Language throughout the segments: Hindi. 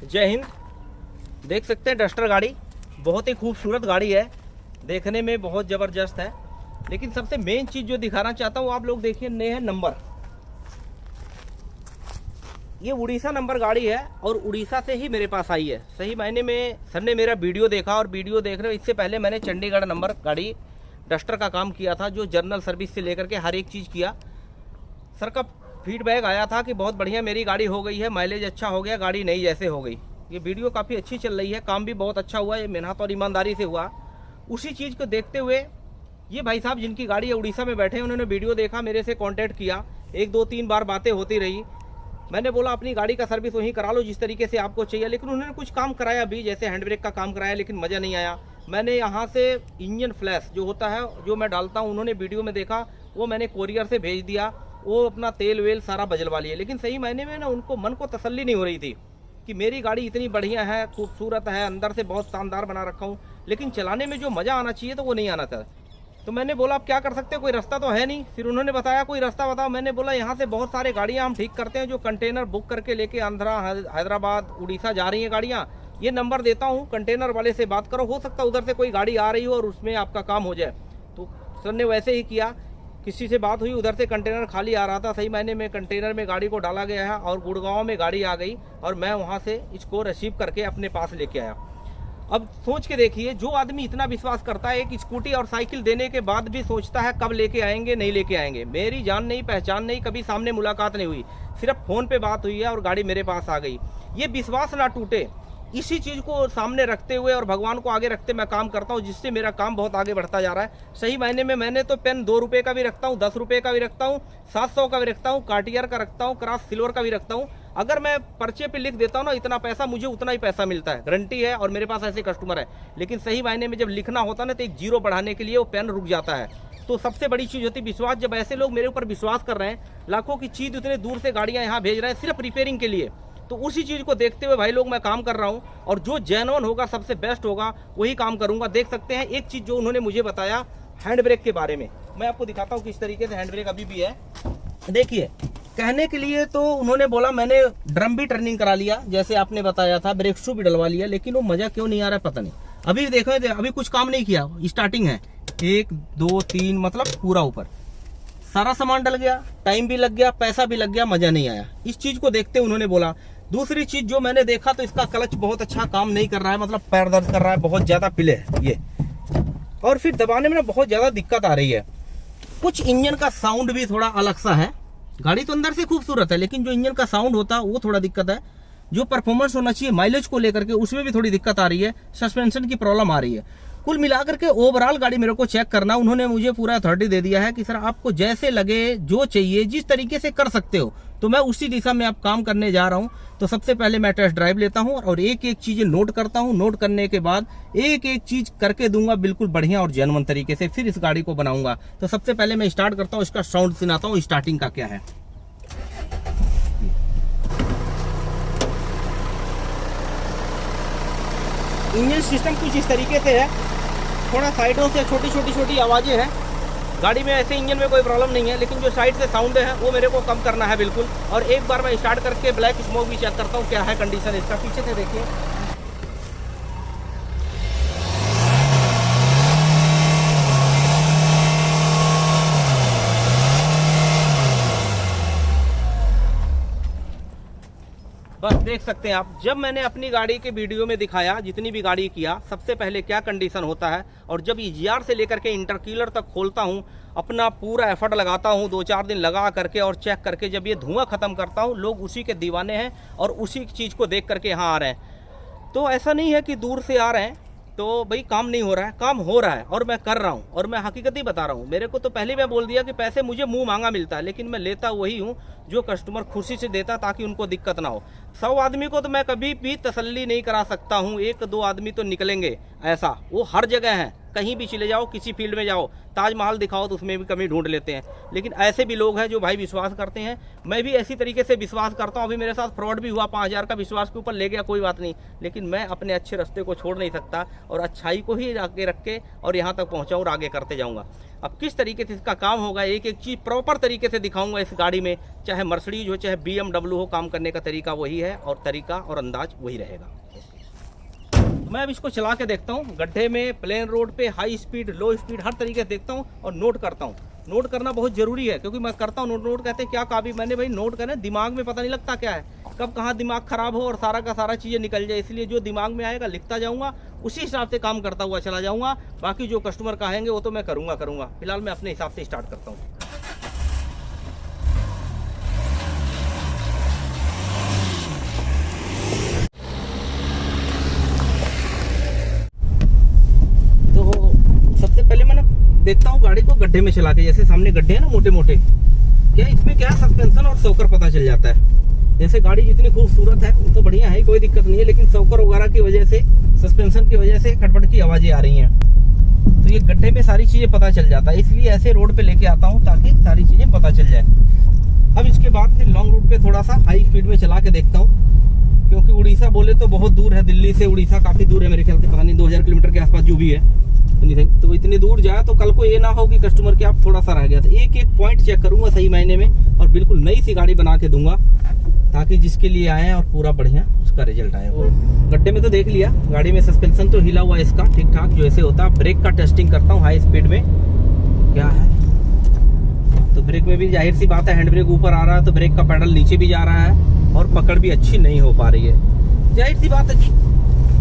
जय हिंद। देख सकते हैं डस्टर गाड़ी बहुत ही खूबसूरत गाड़ी है, देखने में बहुत ज़बरदस्त है। लेकिन सबसे मेन चीज़ जो दिखाना चाहता हूँ, आप लोग देखिए, नए है नंबर। ये उड़ीसा नंबर गाड़ी है और उड़ीसा से ही मेरे पास आई है। सही मायने में सर ने मेरा वीडियो देखा और वीडियो देखने इससे पहले मैंने चंडीगढ़ नंबर गाड़ी डस्टर का काम किया था, जो जर्नल सर्विस से लेकर के हर एक चीज़ किया। सर का फीडबैक आया था कि बहुत बढ़िया मेरी गाड़ी हो गई है, माइलेज अच्छा हो गया, गाड़ी नई जैसे हो गई। ये वीडियो काफ़ी अच्छी चल रही है, काम भी बहुत अच्छा हुआ, ये मेहनत और ईमानदारी से हुआ। उसी चीज़ को देखते हुए ये भाई साहब जिनकी गाड़ी है उड़ीसा में बैठे हैं, उन्होंने वीडियो देखा, मेरे से कांटेक्ट किया। 1-2-3 बार बातें होती रही। मैंने बोला अपनी गाड़ी का सर्विस वहीं करा लो जिस तरीके से आपको चाहिए। लेकिन उन्होंने कुछ काम कराया भी, जैसे हैंड ब्रेक का काम कराया, लेकिन मज़ा नहीं आया। मैंने यहाँ से इंजन फ्लैश जो होता है, जो मैं डालता हूँ, उन्होंने वीडियो में देखा, वो मैंने कोरियर से भेज दिया। वो अपना तेल वेल सारा बजलवा लिए। लेकिन सही मायने में ना उनको मन को तसल्ली नहीं हो रही थी कि मेरी गाड़ी इतनी बढ़िया है, खूबसूरत है, अंदर से बहुत शानदार बना रखा हूँ, लेकिन चलाने में जो मज़ा आना चाहिए तो वो नहीं आना था। तो मैंने बोला आप क्या कर सकते हो, कोई रास्ता तो है नहीं। फिर उन्होंने बताया कोई रास्ता बताओ। मैंने बोला यहाँ से बहुत सारे गाड़ियाँ हम ठीक करते हैं, जो कंटेनर बुक करके लेके आंध्रा, हैदराबाद, उड़ीसा जा रही हैं गाड़ियाँ। ये नंबर देता हूँ, कंटेनर वाले से बात करो, हो सकता है उधर से कोई गाड़ी आ रही हो और उसमें आपका काम हो जाए। तो सर ने वैसे ही किया, किसी से बात हुई, उधर से कंटेनर खाली आ रहा था। सही मायने में कंटेनर में गाड़ी को डाला गया है और गुड़गांव में गाड़ी आ गई और मैं वहाँ से इसको रिसीव करके अपने पास लेके आया। अब सोच के देखिए, जो आदमी इतना विश्वास करता है, एक स्कूटी और साइकिल देने के बाद भी सोचता है कब लेके आएंगे, नहीं लेके आएंगे। मेरी जान नहीं, पहचान नहीं, कभी सामने मुलाकात नहीं हुई, सिर्फ फ़ोन पे बात हुई है और गाड़ी मेरे पास आ गई। ये विश्वास ना टूटे, इसी चीज़ को सामने रखते हुए और भगवान को आगे रखते मैं काम करता हूँ, जिससे मेरा काम बहुत आगे बढ़ता जा रहा है। सही मायने में मैंने तो पेन 2 रुपये का भी रखता हूँ, 10 रुपये का भी रखता हूँ, 700 का भी रखता हूँ, कार्टियर का रखता हूँ, क्रॉस सिल्वर का भी रखता हूँ। अगर मैं पर्चे पे लिख देता हूँ ना इतना पैसा, मुझे उतना ही पैसा मिलता है, गारंटी है। और मेरे पास ऐसे कस्टमर है। लेकिन सही मायने में जब लिखना होता है ना, तो एक जीरो बढ़ाने के लिए वो पेन रुक जाता है। तो सबसे बड़ी चीज़ होती है विश्वास। जब ऐसे लोग मेरे ऊपर विश्वास कर रहे हैं, लाखों की चीज़ उतने दूर से गाड़ियाँ यहाँ भेज रहे हैं सिर्फ रिपेयरिंग के लिए, तो उसी चीज़ को देखते हुए भाई लोग मैं काम कर रहा हूँ। और जो जेन्युइन होगा, सबसे बेस्ट होगा, वही काम करूँगा। देख सकते हैं एक चीज़ जो उन्होंने मुझे बताया हैंड ब्रेक के बारे में, मैं आपको दिखाता हूँ किस तरीके से हैंड ब्रेक अभी भी है। देखिए, कहने के लिए तो उन्होंने बोला मैंने ड्रम भी टर्निंग करा लिया जैसे आपने बताया था, ब्रेक शू भी डलवा लिया, लेकिन वो मज़ा क्यों नहीं आ रहा है पता नहीं। अभी देखो, अभी कुछ काम नहीं किया, स्टार्टिंग है, 1 2 3 मतलब पूरा ऊपर सारा सामान डल गया, टाइम भी लग गया, पैसा भी लग गया, मज़ा नहीं आया। इस चीज़ को देखते उन्होंने बोला। दूसरी चीज़ जो मैंने देखा, तो इसका क्लच बहुत अच्छा काम नहीं कर रहा है, मतलब पैर दर्द कर रहा है, बहुत ज़्यादा पिले है ये, और फिर दबाने में ना बहुत ज़्यादा दिक्कत आ रही है। कुछ इंजन का साउंड भी थोड़ा अलग सा है। गाड़ी तो अंदर से खूबसूरत है, लेकिन जो इंजन का साउंड होता है वो थोड़ा दिक्कत है। जो परफॉर्मेंस होना चाहिए माइलेज को लेकर के, उसमें भी थोड़ी दिक्कत आ रही है। सस्पेंशन की प्रॉब्लम आ रही है। कुल मिलाकर के ओवरऑल गाड़ी मेरे को चेक करना, उन्होंने मुझे पूरा अथॉरिटी दे दिया है कि सर आपको जैसे लगे, जो चाहिए, जिस तरीके से कर सकते हो, तो मैं उसी दिशा में आप काम करने जा रहा हूं। तो सबसे पहले मैं टेस्ट ड्राइव लेता हूं और एक एक चीजें नोट करता हूं। नोट करने के बाद एक एक चीज करके दूंगा बिल्कुल बढ़िया और जेन्युइन तरीके से, फिर इस गाड़ी को बनाऊंगा। तो सबसे पहले मैं स्टार्ट करता हूँ, इसका साउंड सुनाता हूँ स्टार्टिंग का क्या है। इंजन सिस्टम कुछ इस तरीके से है, थोड़ा साइडों से छोटी आवाज़ें हैं। गाड़ी में ऐसे इंजन में कोई प्रॉब्लम नहीं है, लेकिन जो साइड से साउंड है वो मेरे को कम करना है बिल्कुल। और एक बार मैं स्टार्ट करके ब्लैक स्मोक भी चेक करता हूँ क्या है कंडीशन इसका। पीछे से देखिए, बस देख सकते हैं आप। जब मैंने अपनी गाड़ी के वीडियो में दिखाया, जितनी भी गाड़ी किया, सबसे पहले क्या कंडीशन होता है, और जब EGR से लेकर के इंटरकूलर तक खोलता हूं, अपना पूरा एफर्ट लगाता हूं, 2-4 दिन लगा करके और चेक करके जब ये धुआं ख़त्म करता हूं, लोग उसी के दीवाने हैं और उसी चीज़ को देख करके यहाँ आ रहे हैं। तो ऐसा नहीं है कि दूर से आ रहे हैं तो भाई काम नहीं हो रहा है, काम हो रहा है और मैं कर रहा हूँ। और मैं हकीकत ही बता रहा हूँ, मेरे को तो पहले मैं बोल दिया कि पैसे मुझे मुंह मांगा मिलता है, लेकिन मैं लेता वही हूँ जो कस्टमर खुशी से देता, ताकि उनको दिक्कत ना हो। 100 आदमी को तो मैं कभी भी तसल्ली नहीं करा सकता हूँ, 1-2 आदमी तो निकलेंगे ऐसा, वो हर जगह है। कहीं भी चले जाओ, किसी फील्ड में जाओ, ताजमहल दिखाओ तो उसमें भी कमी ढूंढ लेते हैं। लेकिन ऐसे भी लोग हैं जो भाई विश्वास करते हैं। मैं भी ऐसी तरीके से विश्वास करता हूँ। अभी मेरे साथ फ्रॉड भी हुआ, 5000 का विश्वास के ऊपर ले गया, कोई बात नहीं, लेकिन मैं अपने अच्छे रास्ते को छोड़ नहीं सकता और अच्छाई को ही आगे रख के और यहाँ तक पहुँचा और आगे करते जाऊँगा। अब किस तरीके से इसका काम होगा, एक एक चीज़ प्रॉपर तरीके से दिखाऊंगा इस गाड़ी में, चाहे मर्सिडीज हो चाहे BMW हो, काम करने का तरीका वही है और तरीका और अंदाज वही रहेगा। मैं अब इसको चला के देखता हूँ, गड्ढे में, प्लेन रोड पे, हाई स्पीड, लो स्पीड, हर तरीके से देखता हूँ और नोट करता हूँ। नोट करना बहुत ज़रूरी है, क्योंकि मैं करता हूँ नोट कहते हैं क्या काबी, मैंने भाई नोट करें, दिमाग में पता नहीं लगता क्या है, कब कहाँ दिमाग ख़राब हो और सारा का सारा चीज़ें निकल जाए। इसलिए जो दिमाग में आएगा लिखता जाऊँगा, उसी हिसाब से काम करता हुआ चला जाऊँगा। बाकी जो कस्टमर कहेंगे वो तो मैं करूँगा। फिलहाल मैं अपने हिसाब से स्टार्ट करता हूँ। सबसे पहले मैं ना देखता हूँ गाड़ी को गड्ढे में चला के, जैसे सामने गड्ढे हैं ना मोटे मोटे, क्या इसमें क्या सस्पेंशन और सोकर पता चल जाता है। जैसे गाड़ी जितनी खूबसूरत है वो तो बढ़िया है, कोई दिक्कत नहीं है, लेकिन सोकर वगैरह की वजह से, सस्पेंशन की वजह से खटपट की आवाजें आ रही हैं, तो ये गड्ढे में सारी चीजें पता चल जाता है। इसलिए ऐसे रोड पे लेके आता हूँ ताकि सारी चीजें पता चल जाए। अब इसके बाद फिर लॉन्ग रूट पे थोड़ा सा हाई स्पीड में चला के देखता हूँ, क्योंकि उड़ीसा बोले तो बहुत दूर है, दिल्ली से उड़ीसा काफी दूर है, मेरे ख्याल से पता नहीं 2000 किलोमीटर के आसपास जो भी है। तो इतनी दूर जाए तो कल को ये ना हो कि कस्टमर के आप थोड़ा सा रह गया। तो एक एक पॉइंट चेक करूंगा सही मायने में और बिल्कुल नई सी गाड़ी बना के दूंगा, ताकि जिसके लिए आए और पूरा बढ़िया उसका रिजल्ट आए। वो गड्ढे में तो देख लिया, गाड़ी में सस्पेंशन तो हिला हुआ है इसका ठीक ठाक जो ऐसे होता है। ब्रेक का टेस्टिंग करता हूँ हाई स्पीड में क्या है, तो ब्रेक में भी जाहिर सी बात है, हैंड ब्रेक ऊपर आ रहा है तो ब्रेक का पैडल नीचे भी जा रहा है और पकड़ भी अच्छी नहीं हो पा रही है। जाहिर सी बात है कि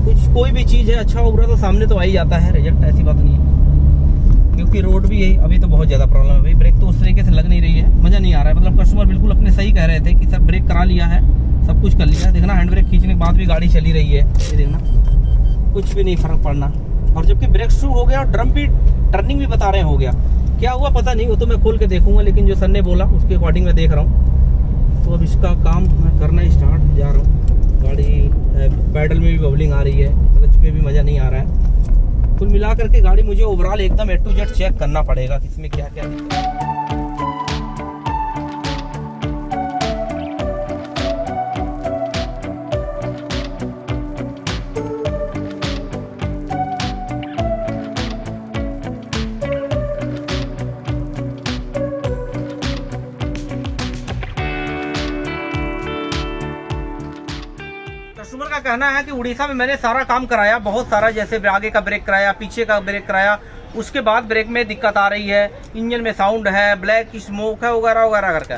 कुछ कोई भी चीज़ है अच्छा उभरा तो सामने तो आ ही जाता है रिजल्ट, ऐसी बात नहीं है। क्योंकि रोड भी है, अभी तो बहुत ज़्यादा प्रॉब्लम है भाई, ब्रेक तो उस तरीके से लग नहीं रही है, मज़ा नहीं आ रहा है। मतलब कस्टमर बिल्कुल अपने सही कह रहे थे कि सर ब्रेक करा लिया है, सब कुछ कर लिया है, देखना हैंड ब्रेक खींचने के बाद भी गाड़ी चली रही है, ये देखना कुछ भी नहीं फ़र्क पड़ना। और जबकि ब्रेक शुरू हो गया और ड्रम भी टर्निंग भी बता रहे हो गया, क्या हुआ पता नहीं, वो तो मैं खोल के देखूंगा, लेकिन जो सर ने बोला उसके अकॉर्डिंग मैं देख रहा हूँ। तो अब इसका काम मैं करना स्टार्ट जा रहा हूँ। गाड़ी पैडल में भी बबलिंग आ रही है, क्लच में भी मज़ा नहीं आ रहा है। कुल मिला करके गाड़ी मुझे ओवरऑल एकदम A to Z चेक करना पड़ेगा कि इसमें क्या क्या दिक्कत है। कस्टमर का कहना है कि उड़ीसा में मैंने सारा काम कराया, बहुत सारा, जैसे आगे का ब्रेक कराया, पीछे का ब्रेक कराया, उसके बाद ब्रेक में दिक्कत आ रही है, इंजन में साउंड है, ब्लैक स्मोक है वगैरह वगैरह करके।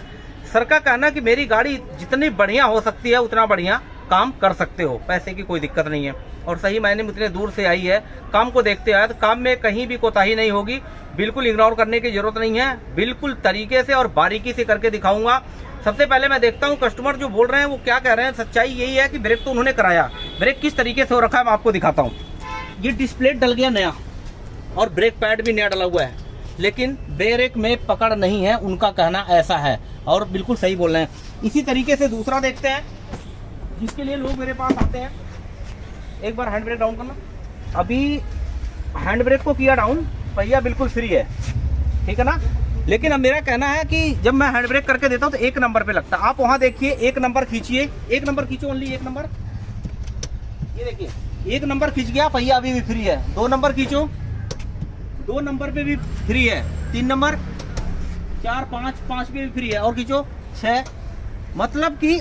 सर का कहना कि मेरी गाड़ी जितनी बढ़िया हो सकती है उतना बढ़िया काम कर सकते हो, पैसे की कोई दिक्कत नहीं है। और सही मायने में इतने दूर से आई है, काम को देखते आए, तो काम में कहीं भी कोताही नहीं होगी, बिल्कुल इग्नोर करने की जरूरत नहीं है, बिल्कुल तरीके से और बारीकी से करके दिखाऊंगा। सबसे पहले मैं देखता हूं कस्टमर जो बोल रहे हैं वो क्या कह रहे हैं। सच्चाई यही है कि ब्रेक तो उन्होंने कराया, ब्रेक किस तरीके से हो रखा है मैं आपको दिखाता हूं। ये डिस्प्ले डल गया नया और ब्रेक पैड भी नया डला हुआ है, लेकिन ब्रेक में पकड़ नहीं है, उनका कहना ऐसा है और बिल्कुल सही बोल रहे हैं। इसी तरीके से दूसरा देखते हैं, जिसके लिए लोग मेरे पास आते हैं। एक बार हैंड ब्रेक डाउन करना, अभी हैंड ब्रेक को किया डाउन, पहिया बिल्कुल फ्री है, ठीक है ना। लेकिन अब मेरा कहना है कि जब मैं हैंड ब्रेक करके देता हूं तो 1 नंबर पे लगता है। आप वहां देखिए, 1 नंबर खींचिए, 1 नंबर खींचो, ओनली 1 नंबर, ये देखिए 1 नंबर खींच गया, पहिया अभी भी फ्री है। 2 नंबर खींचो, 2 नंबर पे भी फ्री है। 3 नंबर, 4, 5 पे भी फ्री है, और खींचो 6। मतलब कि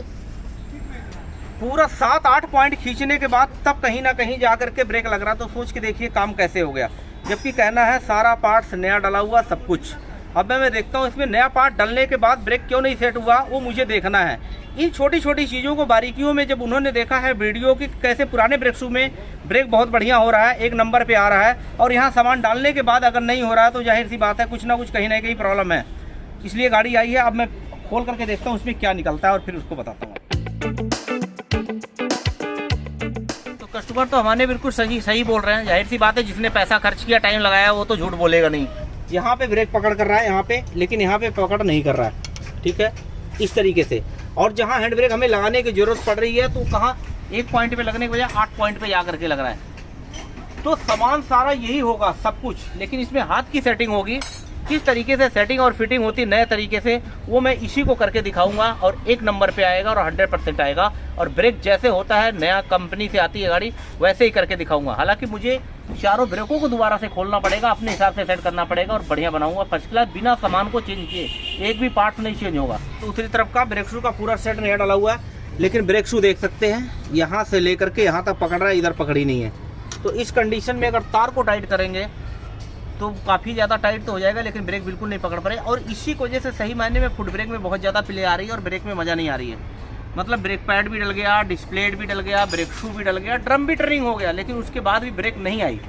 पूरा 7-8 पॉइंट खींचने के बाद तब कहीं ना कहीं जाकर के ब्रेक लग रहा। तो सोच के देखिए काम कैसे हो गया, जबकि कहना है सारा पार्ट्स नया डला हुआ सब कुछ। अब मैं देखता हूँ इसमें नया पार्ट डलने के बाद ब्रेक क्यों नहीं सेट हुआ, वो मुझे देखना है। इन छोटी छोटी चीज़ों को बारीकियों में जब उन्होंने देखा है वीडियो की कैसे पुराने ब्रेक शू में ब्रेक बहुत बढ़िया हो रहा है, 1 नंबर पे आ रहा है, और यहाँ सामान डालने के बाद अगर नहीं हो रहा है तो जाहिर सी बात है कुछ ना कुछ कहीं ना कहीं प्रॉब्लम है। इसलिए गाड़ी आई है, अब मैं खोल करके देखता हूँ इसमें क्या निकलता है और फिर उसको बताता हूँ। तो कस्टमर तो हमारे बिल्कुल सही बोल रहे हैं, जाहिर सी बात है जिसने पैसा खर्च किया, टाइम लगाया, वो तो झूठ बोलेगा नहीं। यहाँ पे ब्रेक पकड़ कर रहा है यहाँ पे, लेकिन यहाँ पे पकड़ नहीं कर रहा है, ठीक है, इस तरीके से। और जहाँ हैंड ब्रेक हमें लगाने की जरूरत पड़ रही है तो कहाँ 1 पॉइंट पे लगने के बजाय 8 पॉइंट पे जा करके लग रहा है। तो सामान सारा यही होगा सब कुछ, लेकिन इसमें हाथ की सेटिंग होगी। किस तरीके से सेटिंग और फिटिंग होती है नए तरीके से, वो मैं इसी को करके दिखाऊंगा और एक नंबर पे आएगा और 100% आएगा। और ब्रेक जैसे होता है नया कंपनी से आती है गाड़ी, वैसे ही करके दिखाऊंगा। हालांकि मुझे चारों ब्रेकों को दोबारा से खोलना पड़ेगा, अपने हिसाब से सेट करना पड़ेगा और बढ़िया बनाऊंगा फर्स्ट क्लास, बिना सामान को चेंज किए, एक भी पार्ट नहीं चेंज होगा। दूसरी तरफ का ब्रेक शू का पूरा सेट नया डाला हुआ है, लेकिन ब्रेक शू देख सकते हैं यहाँ से लेकर के यहाँ तक पकड़ रहा है, इधर पकड़ी नहीं है। तो इस कंडीशन में अगर तार को टाइट करेंगे तो काफ़ी ज़्यादा टाइट तो हो जाएगा, लेकिन ब्रेक बिल्कुल नहीं पकड़ पा रहे। और इसी की वजह से सही मायने में फुट ब्रेक में बहुत ज़्यादा प्ले आ रही है और ब्रेक में मज़ा नहीं आ रही है। मतलब ब्रेक पैड भी डल गया, डिस्प्ले भी डल गया, ब्रेक शू भी डल गया, ड्रम भी टर्निंग हो गया, लेकिन उसके बाद भी ब्रेक नहीं आई।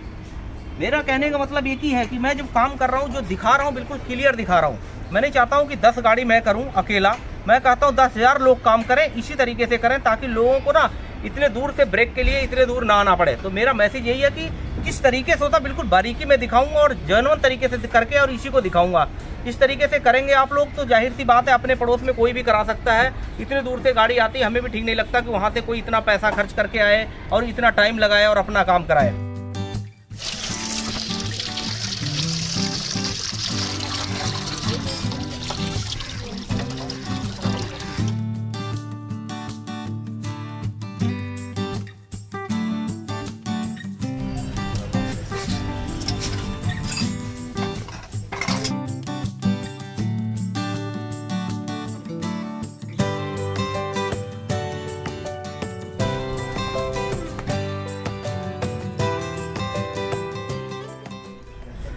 मेरा कहने का मतलब एक ही है कि मैं जब काम कर रहा हूँ, जो दिखा रहा हूँ बिल्कुल क्लियर दिखा रहा हूँ। मैं नहीं चाहता हूँ कि 10 गाड़ी मैं करूँ अकेला, मैं कहता हूँ 10,000 लोग काम करें, इसी तरीके से करें, ताकि लोगों को ना इतने दूर से ब्रेक के लिए इतने दूर ना आना पड़े। तो मेरा मैसेज यही है कि किस तरीके से होता बिल्कुल बारीकी में दिखाऊंगा और जेन्युइन तरीके से करके और इसी को दिखाऊंगा। इस तरीके से करेंगे आप लोग तो जाहिर सी बात है अपने पड़ोस में कोई भी करा सकता है। इतने दूर से गाड़ी आती है, हमें भी ठीक नहीं लगता कि वहाँ से कोई इतना पैसा खर्च करके आए और इतना टाइम लगाए और अपना काम कराए।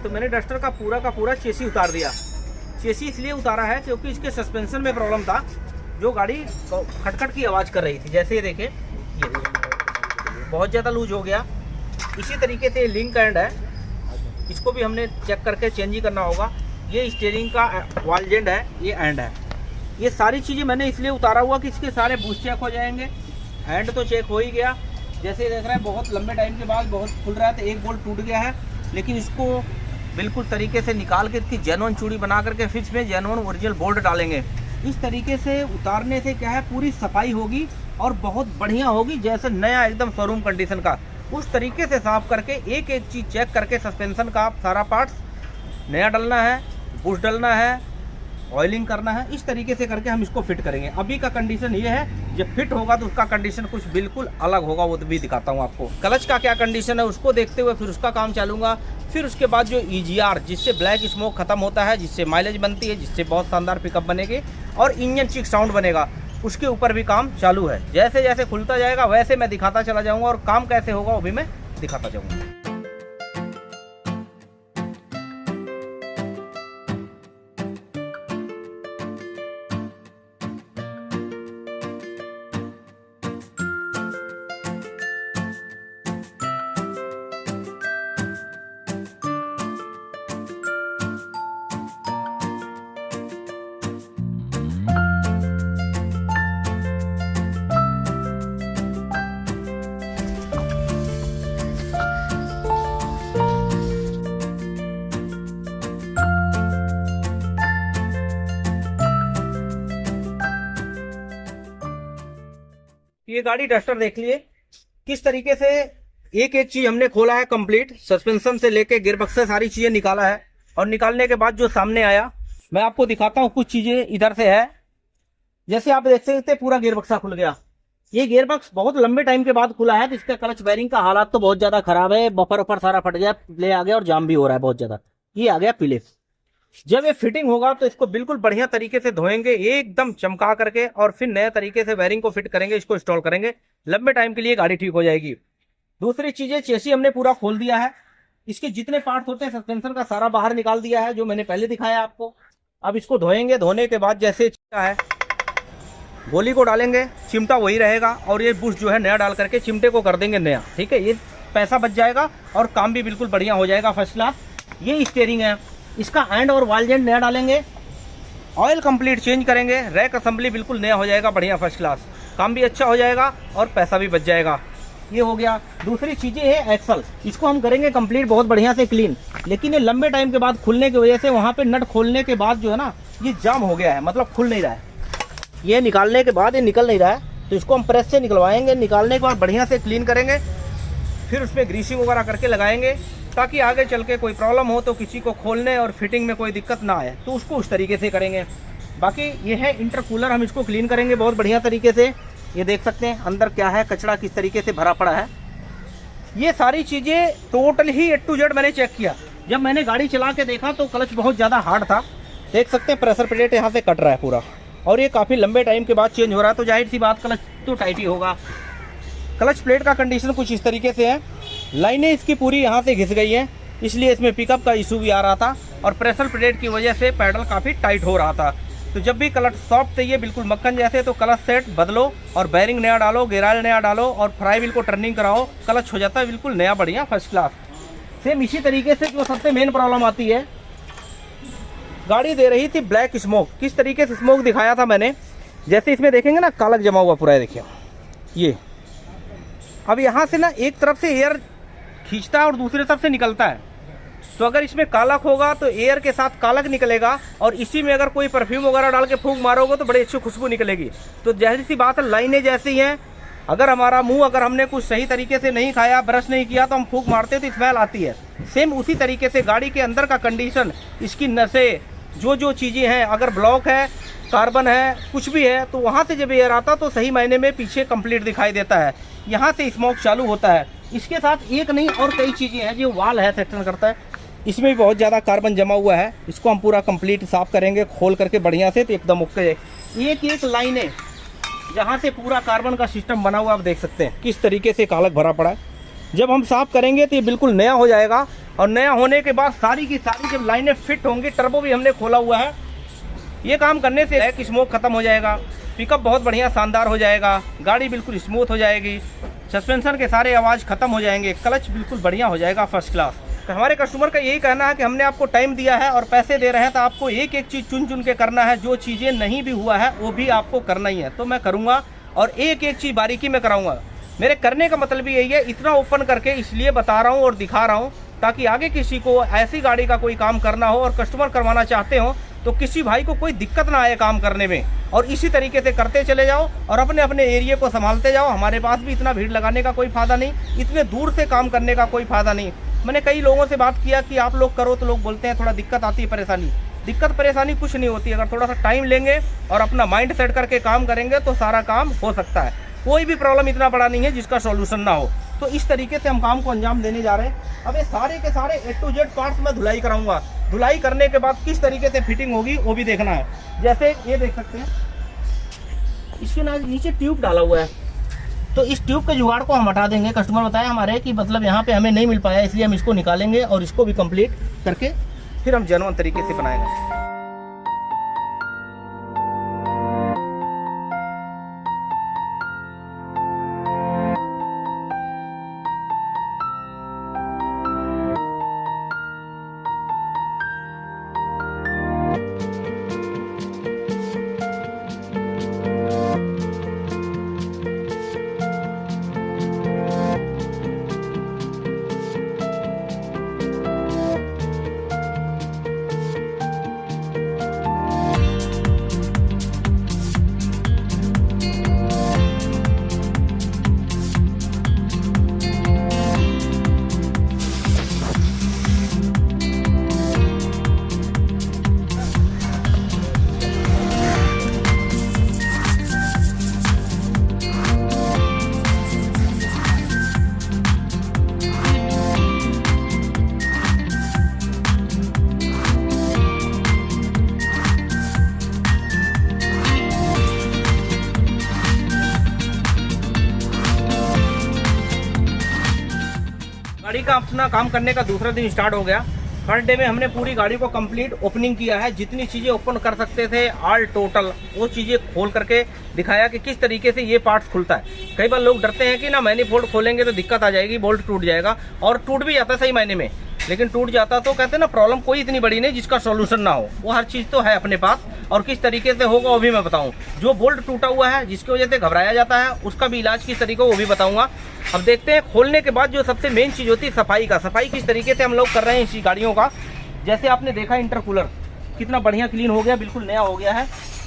तो मैंने डस्टर का पूरा चेसी उतार दिया। चेसी इसलिए उतारा है क्योंकि इसके सस्पेंशन में प्रॉब्लम था, जो गाड़ी खटखट की आवाज़ कर रही थी। जैसे ये देखें, ये बहुत ज़्यादा लूज हो गया। इसी तरीके से लिंक एंड है, इसको भी हमने चेक करके चेंज ही करना होगा। ये स्टीयरिंग का वालजेंड है, ये एंड है। ये सारी चीज़ें मैंने इसलिए उतारा हुआ कि इसके सारे बूस्ट चेक हो जाएंगे। हैंड तो चेक हो ही गया, जैसे देख रहे हैं बहुत लंबे टाइम के बाद बहुत खुल रहा है, तो एक बोल्ट टूट गया है, लेकिन इसको बिल्कुल तरीके से निकाल के इसकी जेन्युइन चूड़ी बना करके फिक्स में जेन्युइन ओरिजिनल बोल्ट डालेंगे। इस तरीके से उतारने से क्या है, पूरी सफाई होगी और बहुत बढ़िया होगी, जैसे नया एकदम शोरूम कंडीशन का। उस तरीके से साफ करके एक एक चीज़ चेक करके सस्पेंशन का सारा पार्ट्स नया डलना है, बुश डलना है, ऑयलिंग करना है, इस तरीके से करके हम इसको फिट करेंगे। अभी का कंडीशन ये है, जब फिट होगा तो उसका कंडीशन कुछ बिल्कुल अलग होगा, वो भी दिखाता हूँ आपको। क्लच का क्या कंडीशन है उसको देखते हुए फिर उसका काम चालूंगा। फिर उसके बाद जो EGR, जिससे ब्लैक स्मोक खत्म होता है, जिससे माइलेज बनती है, जिससे बहुत शानदार पिकअप बनेगी और इंजन चिक साउंड बनेगा, उसके ऊपर भी काम चालू है। जैसे जैसे खुलता जाएगा वैसे मैं दिखाता चला जाऊँगा और काम कैसे होगा वो भी मैं दिखाता जाऊँगा। ये गाड़ी डस्टर देख लिए किस तरीके से एक एक चीज हमने खोला है कंप्लीट, सस्पेंशन से लेके गियरबॉक्स से सारी चीजें निकाला है। और निकालने के बाद जो सामने आया मैं आपको दिखाता हूँ। कुछ चीजें इधर से है, जैसे आप देख सकते पूरा गियरबॉक्स खुल गया। ये गियरबॉक्स बहुत लंबे टाइम के बाद खुला है, तो इसका क्लच बेरिंग का हालात तो बहुत ज्यादा खराब है, बफर वफर सारा फट गया, प्ले आ गया और जाम भी हो रहा है बहुत ज्यादा। ये आ गया पीले। जब ये फिटिंग होगा तो इसको बिल्कुल बढ़िया तरीके से धोएंगे एकदम चमका करके, और फिर नए तरीके से वायरिंग को फिट करेंगे, इसको इंस्टॉल करेंगे। लंबे टाइम के लिए गाड़ी ठीक हो जाएगी। दूसरी चीजें, चेसी हमने पूरा खोल दिया है, इसके जितने पार्ट होते हैं सस्पेंशन का सारा बाहर निकाल दिया है, जो मैंने पहले दिखाया आपको। अब इसको धोएंगे, धोने के बाद जैसे चिमटा है गोली को डालेंगे, चिमटा वही रहेगा, और ये बुश जो है नया डाल करके चिमटे को कर देंगे नया। ठीक है, ये पैसा बच जाएगा और काम भी बिल्कुल बढ़िया हो जाएगा, फर्स्ट क्लास। ये स्टीयरिंग है, इसका हैंड और वालजेंट नया डालेंगे, ऑयल कंप्लीट चेंज करेंगे, रैक असेंबली बिल्कुल नया हो जाएगा, बढ़िया फर्स्ट क्लास, काम भी अच्छा हो जाएगा और पैसा भी बच जाएगा। ये हो गया। दूसरी चीजें है एक्सल, इसको हम करेंगे कंप्लीट बहुत बढ़िया से क्लीन, लेकिन ये लंबे टाइम के बाद खुलने की वजह से वहाँ पे नट खोलने के बाद जो है ना, ये जाम हो गया है, मतलब खुल नहीं रहा है। ये निकालने के बाद ये निकल नहीं रहा है, तो इसको हम प्रेस से निकलवाएंगे। निकालने के बाद बढ़िया से क्लीन करेंगे, फिर उसमें ग्रीसिंग वगैरह करके लगाएंगे, ताकि आगे चल के कोई प्रॉब्लम हो तो किसी को खोलने और फिटिंग में कोई दिक्कत ना आए, तो उसको उस तरीके से करेंगे। बाकी ये है इंटरकूलर, हम इसको क्लीन करेंगे बहुत बढ़िया तरीके से। ये देख सकते हैं अंदर क्या है, कचरा किस तरीके से भरा पड़ा है। ये सारी चीज़ें total he A to Z मैंने चेक किया। जब मैंने गाड़ी चला के देखा तो क्लच बहुत ज़्यादा हार्ड था, देख सकते हैं प्रेशर प्लेट यहाँ से कट रहा है पूरा, और ये काफ़ी लंबे टाइम के बाद चेंज हो रहा है, तो जाहिर सी बात क्लच तो टाइट ही होगा। क्लच प्लेट का कंडीशन कुछ इस तरीके से है, लाइनें इसकी पूरी यहाँ से घिस गई हैं, इसलिए इसमें पिकअप का इशू भी आ रहा था, और प्रेशर प्लेट की वजह से पैडल काफ़ी टाइट हो रहा था। तो जब भी क्लच सॉफ्ट चाहिए बिल्कुल मक्खन जैसे, तो क्लच सेट बदलो और बैरिंग नया डालो, गेराल नया डालो और फ्राई व्हील को टर्निंग कराओ, क्लच हो जाता है बिल्कुल नया बढ़िया फर्स्ट क्लास। सेम इसी तरीके से जो सबसे मेन प्रॉब्लम आती है, गाड़ी दे रही थी ब्लैक स्मोक। किस तरीके से स्मोक दिखाया था मैंने, जैसे इसमें देखेंगे ना कालक जमा हुआ पूरा है, देखिए ये। अब यहाँ से ना एक तरफ से एयर खींचता है और दूसरी तरफ से निकलता है, तो अगर इसमें कालक होगा तो एयर के साथ कालक निकलेगा, और इसी में अगर कोई परफ्यूम वगैरह डाल के फूंक मारोगे तो बड़ी अच्छी खुशबू निकलेगी। तो जाहिर सी बात है लाइनें जैसी हैं, अगर हमारा मुंह अगर हमने कुछ सही तरीके से नहीं खाया, ब्रश नहीं किया, तो हम फूंक मारते हैं तो स्मेल आती है। सेम उसी तरीके से गाड़ी के अंदर का कंडीशन, इसकी नसें, जो चीज़ें हैं, अगर ब्लॉक है, कार्बन है, कुछ भी है, तो वहाँ से जब एयर आता तो सही मायने में पीछे कंप्लीट दिखाई देता है, यहाँ से स्मोक चालू होता है। इसके साथ एक नहीं और कई चीज़ें हैं, जो वाल है सेक्शन करता है, इसमें भी बहुत ज़्यादा कार्बन जमा हुआ है, इसको हम पूरा कंप्लीट साफ़ करेंगे खोल करके बढ़िया से, तो एकदम ओके। एक एक लाइनें जहाँ से पूरा कार्बन का सिस्टम बना हुआ, आप देख सकते हैं किस तरीके से कालक भरा पड़ा है। जब हम साफ़ करेंगे तो ये बिल्कुल नया हो जाएगा, और नया होने के बाद सारी की सारी जब लाइनें फिट होंगी, टर्बो भी हमने खोला हुआ है, ये काम करने से है कि स्मोक खत्म हो जाएगा, पिकअप बहुत बढ़िया शानदार हो जाएगा, गाड़ी बिल्कुल स्मूथ हो जाएगी, सस्पेंशन के सारे आवाज़ खत्म हो जाएंगे, क्लच बिल्कुल बढ़िया हो जाएगा फर्स्ट क्लास। तो हमारे कस्टमर का यही कहना है कि हमने आपको टाइम दिया है और पैसे दे रहे हैं, तो आपको एक एक चीज़ चुन चुन के करना है, जो चीज़ें नहीं भी हुआ है वो भी आपको करना ही है। तो मैं करूँगा और एक एक चीज़ बारीकी में कराऊँगा। मेरे करने का मतलब यही है, इतना ओपन करके इसलिए बता रहा हूँ और दिखा रहा हूँ, ताकि आगे किसी को ऐसी गाड़ी का कोई काम करना हो और कस्टमर करवाना चाहते हो, तो किसी भाई को कोई दिक्कत ना आए काम करने में, और इसी तरीके से करते चले जाओ और अपने अपने एरिया को संभालते जाओ। हमारे पास भी इतना भीड़ लगाने का कोई फ़ायदा नहीं, इतने दूर से काम करने का कोई फ़ायदा नहीं। मैंने कई लोगों से बात किया कि आप लोग करो, तो लोग बोलते हैं थोड़ा दिक्कत आती है, परेशानी। दिक्कत परेशानी कुछ नहीं होती, अगर थोड़ा सा टाइम लेंगे और अपना माइंड सेट करके काम करेंगे तो सारा काम हो सकता है। कोई भी प्रॉब्लम इतना बड़ा नहीं है जिसका सॉल्यूशन ना हो। तो इस तरीके से हम काम को अंजाम देने जा रहे हैं। अब ये सारे के सारे A to Z पार्ट्स में धुलाई कराऊंगा। धुलाई करने के बाद किस तरीके से फिटिंग होगी वो भी देखना है। जैसे ये देख सकते हैं, इसके नीचे ट्यूब डाला हुआ है, तो इस ट्यूब के जुगाड़ को हम हटा देंगे। कस्टमर बताया हमारे कि मतलब यहाँ पे हमें नहीं मिल पाया, इसलिए हम इसको निकालेंगे और इसको भी कंप्लीट करके फिर हम जेन्युइन तरीके से बनाएंगे। गाड़ी का अपना काम करने का दूसरा दिन स्टार्ट हो गया। फर्स्ट डे में हमने पूरी गाड़ी को कंप्लीट ओपनिंग किया है, जितनी चीज़ें ओपन कर सकते थे ऑल टोटल वो चीज़ें खोल करके दिखाया कि किस तरीके से ये पार्ट्स खुलता है। कई बार लोग डरते हैं कि ना मैनिफोल्ड खोलेंगे तो दिक्कत आ जाएगी, बोल्ट टूट जाएगा, और टूट भी जाता है सही मायने में, लेकिन टूट जाता तो कहते हैं ना प्रॉब्लम कोई इतनी बड़ी नहीं जिसका सॉल्यूशन ना हो। वो हर चीज़ तो है अपने पास, और किस तरीके से होगा वो भी मैं बताऊँ। जो बोल्ट टूटा हुआ है जिसकी वजह से घबराया जाता है, उसका भी इलाज किस तरीके वो भी बताऊँगा। अब देखते हैं खोलने के बाद जो सबसे मेन चीज़ होती है सफाई का। सफाई किस तरीके से हम लोग कर रहे हैं इसी गाड़ियों का। जैसे आपने देखा इंटरकूलर कितना बढ़िया क्लीन हो गया, बिल्कुल नया हो गया है।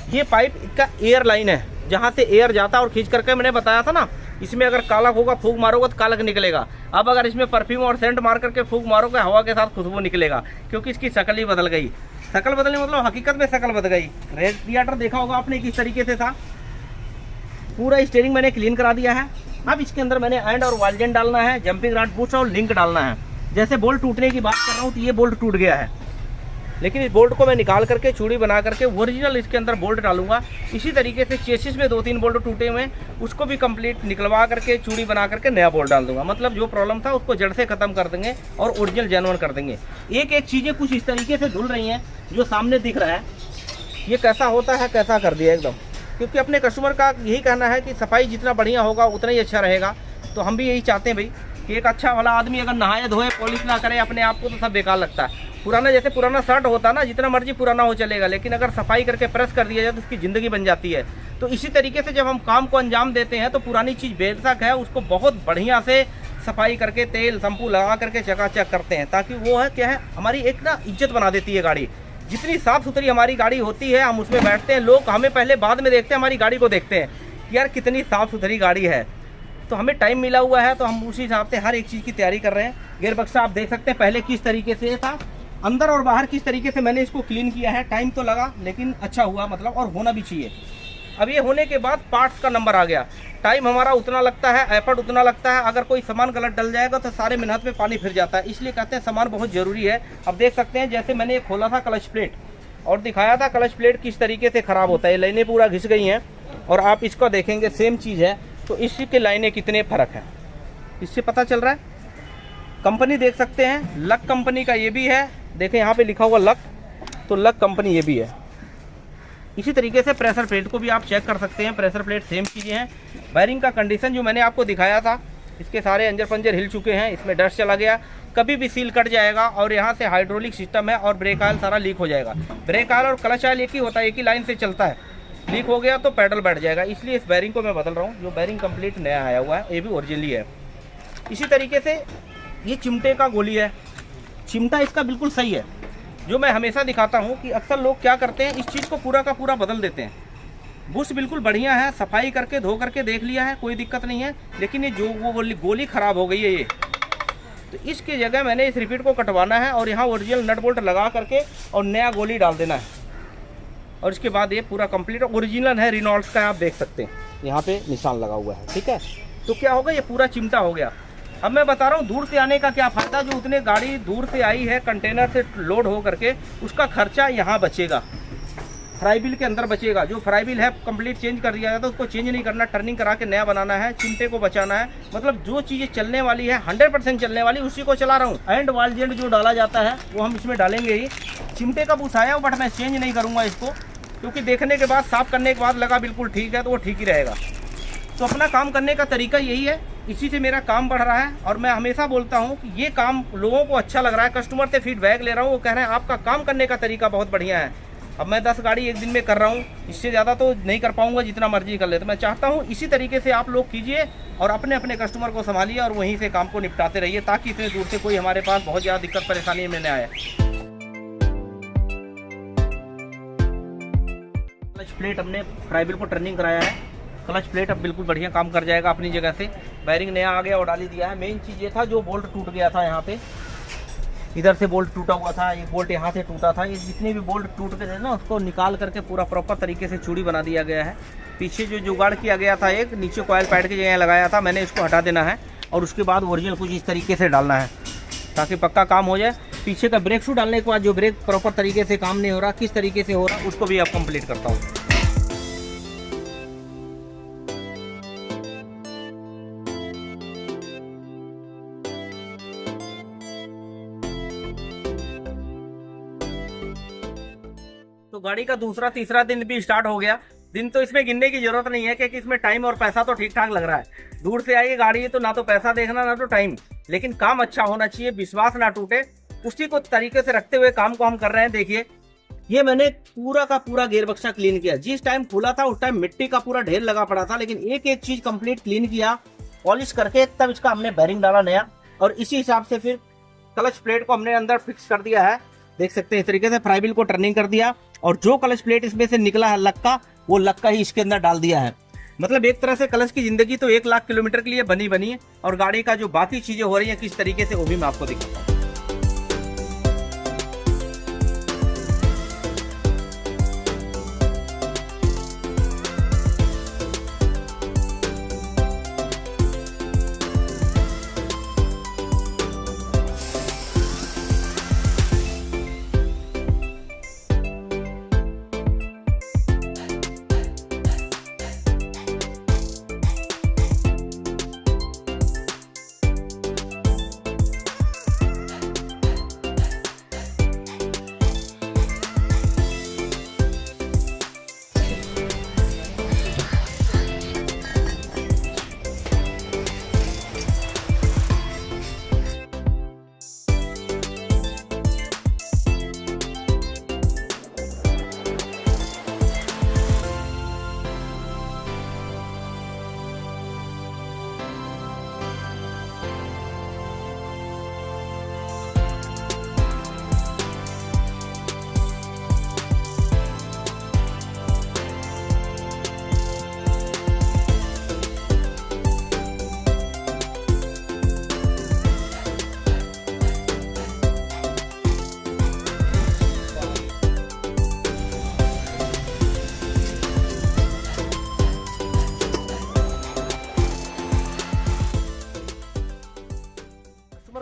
ये पाइप इसका एयर लाइन है, जहाँ से एयर जाता है और खींच करके मैंने बताया था ना, इसमें अगर कालक होगा, फूंक मारोगे तो कालक निकलेगा। अब अगर इसमें परफ्यूम और सेंट मार करके फूंक मारोगे, हवा के साथ खुशबू निकलेगा, क्योंकि इसकी शक्ल ही बदल गई। शक्ल बदलने मतलब हकीकत में शक्ल बदल गई। रेडिएटर देखा होगा आपने किस तरीके से था। पूरा स्टीयरिंग मैंने क्लीन करा दिया है। अब इसके अंदर मैंने एंड और वालजेन डालना है, जंपिंग रॉड बूस्ट और लिंक डालना है। जैसे बोल्ट टूटने की बात कर रहा हूँ तो ये बोल्ट टूट गया है, लेकिन इस बोल्ट को मैं निकाल करके चूड़ी बना करके ओरिजिनल इसके अंदर बोल्ट डालूंगा। इसी तरीके से चेसिस में 2-3 बोल्ट टूटे हुए हैं, उसको भी कंप्लीट निकलवा करके चूड़ी बना करके नया बोल्ट डाल दूंगा। मतलब जो प्रॉब्लम था उसको जड़ से खत्म कर देंगे और ओरिजिनल जेन्युइन कर देंगे। एक एक चीज़ें कुछ इस तरीके से धुल रही हैं, जो सामने दिख रहा है ये कैसा होता है, कैसा कर दिया एकदम। क्योंकि अपने कस्टमर का यही कहना है कि सफाई जितना बढ़िया होगा उतना ही अच्छा रहेगा। तो हम भी यही चाहते हैं भाई कि एक अच्छा वाला आदमी अगर नहाए धोए पॉलिश ना करे अपने आप को तो सब बेकार लगता है। पुराना जैसे पुराना शर्ट होता है ना, जितना मर्जी पुराना हो चलेगा, लेकिन अगर सफाई करके प्रेस कर दिया जाए तो उसकी ज़िंदगी बन जाती है। तो इसी तरीके से जब हम काम को अंजाम देते हैं तो पुरानी चीज़ बेशक है, उसको बहुत बढ़िया से सफाई करके तेल शैम्पू लगा करके चकाचक करते हैं, ताकि वो है क्या है हमारी एक ना इज्जत बना देती है गाड़ी। जितनी साफ़ सुथरी हमारी गाड़ी होती है, हम उसमें बैठते हैं, लोग हमें पहले बाद में देखते हैं, हमारी गाड़ी को देखते हैं कि यार कितनी साफ़ सुथरी गाड़ी है। तो हमें टाइम मिला हुआ है तो हम उसी हिसाब से हर एक चीज़ की तैयारी कर रहे हैं। गियर बक्सा आप देख सकते हैं पहले किस तरीके से था, अंदर और बाहर किस तरीके से मैंने इसको क्लीन किया है। टाइम तो लगा लेकिन अच्छा हुआ, मतलब, और होना भी चाहिए। अब ये होने के बाद पार्ट्स का नंबर आ गया। टाइम हमारा उतना लगता है, एफर्ट उतना लगता है। अगर कोई सामान गलत डल जाएगा तो सारे मेहनत में पानी फिर जाता है, इसलिए कहते हैं सामान बहुत ज़रूरी है। अब देख सकते हैं जैसे मैंने खोला था क्लच प्लेट और दिखाया था क्लच प्लेट किस तरीके से ख़राब होता है, लाइनें पूरा घिस गई हैं। और आप इसको देखेंगे सेम चीज़ है, तो इसके लाइनें कितने फ़र्क है इससे पता चल रहा है। कंपनी देख सकते हैं, लक कंपनी का ये भी है, देखें यहाँ पे लिखा हुआ लक, तो लक कंपनी ये भी है। इसी तरीके से प्रेशर प्लेट को भी आप चेक कर सकते हैं, प्रेशर प्लेट सेम चीज़ें हैं। वायरिंग का कंडीशन जो मैंने आपको दिखाया था, इसके सारे अंजर पंजर हिल चुके हैं, इसमें डस्ट चला गया, कभी भी सील कट जाएगा। और यहाँ से हाइड्रोलिक सिस्टम है और ब्रेक ऑयल सारा लीक हो जाएगा। ब्रेक ऑयल और क्लच ऑयल एक ही होता है, एक ही लाइन से चलता है, लीक हो गया तो पैडल बैठ जाएगा। इसलिए इस बैरिंग को मैं बदल रहा हूँ, जो बैरिंग कंप्लीट नया आया हुआ है, ये भी ओरिजिनली है। इसी तरीके से ये चिमटे का गोली है, चिमटा इसका बिल्कुल सही है। जो मैं हमेशा दिखाता हूँ कि अक्सर लोग क्या करते हैं, इस चीज़ को पूरा का पूरा बदल देते हैं। बुश बिल्कुल बढ़िया है, सफाई करके धो करके देख लिया है, कोई दिक्कत नहीं है, लेकिन ये जो वो गोली ख़राब हो गई है ये, तो इसकी जगह मैंने इस रिपीट को कटवाना है और यहाँ ओरिजिनल नट बोल्ट लगा करके और नया गोली डाल देना है। और इसके बाद ये पूरा कंप्लीट ओरिजिनल है, रिनॉल्ड्स का, आप देख सकते हैं यहाँ पे निशान लगा हुआ है, ठीक है। तो क्या होगा, ये पूरा चिमटा हो गया। अब मैं बता रहा हूँ दूर से आने का क्या फ़ायदा, जो उतने गाड़ी दूर से आई है कंटेनर से लोड हो करके, उसका खर्चा यहाँ बचेगा, फ्राई बिल के अंदर बचेगा। जो फ्राई बिल है कंप्लीट चेंज कर दिया जाता है, उसको चेंज नहीं करना, टर्निंग करा के नया बनाना है, चिमटे को बचाना है। मतलब जो चीज़ें चलने वाली है 100% चलने वाली, उसी को चला रहा हूँ। एंड वालजेंट जो डाला जाता है वो हम इसमें डालेंगे ही। चिमटे का बुसाया बट मैं चेंज नहीं करूँगा इसको, क्योंकि देखने के बाद, साफ़ करने के बाद लगा बिल्कुल ठीक है तो वो ठीक ही रहेगा। तो अपना काम करने का तरीका यही है, इसी से मेरा काम बढ़ रहा है। और मैं हमेशा बोलता हूँ कि ये काम लोगों को अच्छा लग रहा है, कस्टमर से फीडबैक ले रहा हूँ, वो कह रहे हैं आपका काम करने का तरीका बहुत बढ़िया है। अब मैं 10 गाड़ी एक दिन में कर रहा हूँ, इससे ज़्यादा तो नहीं कर पाऊँगा, जितना मर्जी कर ले। तो मैं चाहता हूँ इसी तरीके से आप लोग कीजिए और अपने अपने कस्टमर को संभालिए और वहीं से काम को निपटाते रहिए, ताकि इतने दूर से कोई हमारे पास बहुत ज़्यादा दिक्कत परेशानी में न आए। क्लच प्लेट हमने फ्राई बिल को टर्निंग कराया है, क्लच प्लेट अब बिल्कुल बढ़िया काम कर जाएगा अपनी जगह से। बैरिंग नया आ गया और डाल ही दिया है। मेन चीज़ ये था, जो बोल्ट टूट गया था यहाँ पे, इधर से बोल्ट टूटा हुआ था, एक बोल्ट यहाँ से टूटा था, ये जितने भी बोल्ट टूट गए थे ना, उसको निकाल करके पूरा प्रॉपर तरीके से चूड़ी बना दिया गया है। पीछे जो जुगाड़ किया गया था, एक नीचे कॉयल पैड की जगह लगाया था, मैंने इसको हटा देना है और उसके बाद ओरिजिनल कुछ इस तरीके से डालना है, ताकि पक्का काम हो जाए। पीछे का ब्रेक शू डालने के बाद जो ब्रेक प्रॉपर तरीके से काम नहीं हो रहा, किस तरीके से हो रहा, उसको भी अब कंप्लीट करता हूँ। तो गाड़ी का दूसरा तीसरा दिन भी स्टार्ट हो गया। दिन तो इसमें गिनने की जरूरत नहीं है, क्योंकि इसमें टाइम और पैसा तो ठीक ठाक लग रहा है। दूर से आई गाड़ी है तो ना तो पैसा देखना ना तो टाइम, लेकिन काम अच्छा होना चाहिए, विश्वास ना टूटे, उसी को तरीके से रखते हुए काम को हम कर रहे हैं। देखिए, ये मैंने पूरा का पूरा गियर बक्सा क्लीन किया। जिस टाइम खुला था उस टाइम मिट्टी का पूरा ढेर लगा पड़ा था, लेकिन एक एक चीज कंप्लीट क्लीन किया, पॉलिश करके, तब इसका हमने बैरिंग डाला नया। और इसी हिसाब से फिर क्लच प्लेट को हमने अंदर फिक्स कर दिया है, देख सकते हैं इस तरीके से। फ्राई बिल को टर्निंग कर दिया और जो क्लच प्लेट इसमें से निकला है लक का, वो लक का ही इसके अंदर डाल दिया है। मतलब एक तरह से कलश की जिंदगी तो 1 लाख किलोमीटर के लिए बनी है, और गाड़ी का जो बाकी चीजें हो रही है किस तरीके से वो भी मैं आपको दिखाता हूँ।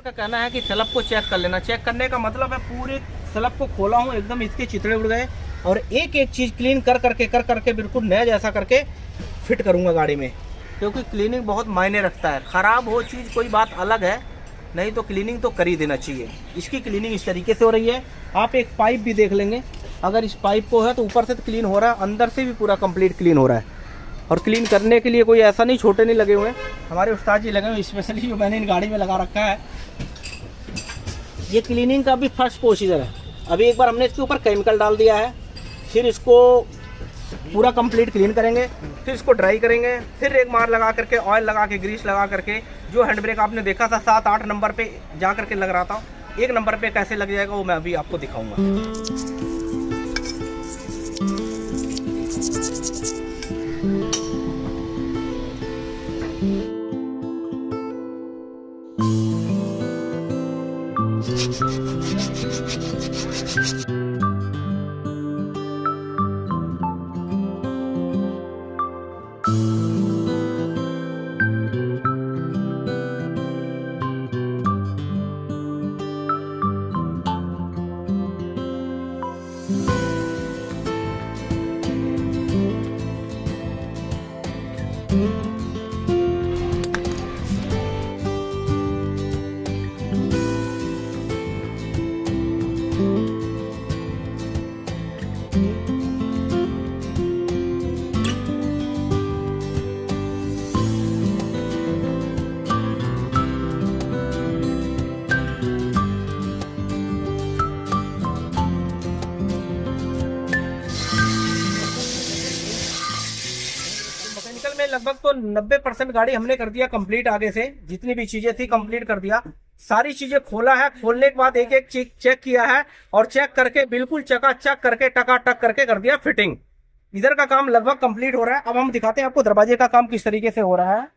का कहना है कि स्लैब को चेक कर लेना। चेक करने का मतलब है पूरे स्लैब को खोला हूँ, एकदम इसके चितड़े उड़ गए, और एक एक चीज़ क्लीन कर करके बिल्कुल नया जैसा करके फिट करूँगा गाड़ी में, क्योंकि क्लीनिंग बहुत मायने रखता है। ख़राब हो चीज़ कोई बात अलग है, नहीं तो क्लीनिंग तो कर ही देना चाहिए। इसकी क्लीनिंग इस तरीके से हो रही है। आप एक पाइप भी देख लेंगे, अगर इस पाइप को है तो ऊपर से तो क्लीन हो रहा है, अंदर से भी पूरा कंप्लीट क्लीन हो रहा है। और क्लीन करने के लिए कोई ऐसा नहीं छोटे नहीं लगे हुए हैं, हमारे उस्ताद जी लगे हुए स्पेशली, जो मैंने इन गाड़ी में लगा रखा है। ये क्लीनिंग का भी फर्स्ट प्रोसीजर है। अभी एक बार हमने इसके ऊपर केमिकल डाल दिया है, फिर इसको पूरा कंप्लीट क्लीन करेंगे, फिर इसको ड्राई करेंगे, फिर एक मार लगा करके ऑयल लगा के ग्रीस लगा करके, जो हैंड ब्रेक आपने देखा था 7-8 नंबर पे जा करके लग रहा था, 1 नंबर पे कैसे लग जाएगा वो मैं अभी आपको दिखाऊंगा। लगभग तो 90% गाड़ी हमने कर दिया कंप्लीट, आगे से जितनी भी चीजें थी कंप्लीट कर दिया। सारी चीजें खोला है, खोलने के बाद एक एक चीज चेक किया है, और चेक करके बिल्कुल चकाचक करके टकाटक करके कर दिया फिटिंग। इधर का काम लगभग कंप्लीट हो रहा है। अब हम दिखाते हैं आपको दरवाजे का काम किस तरीके से हो रहा है।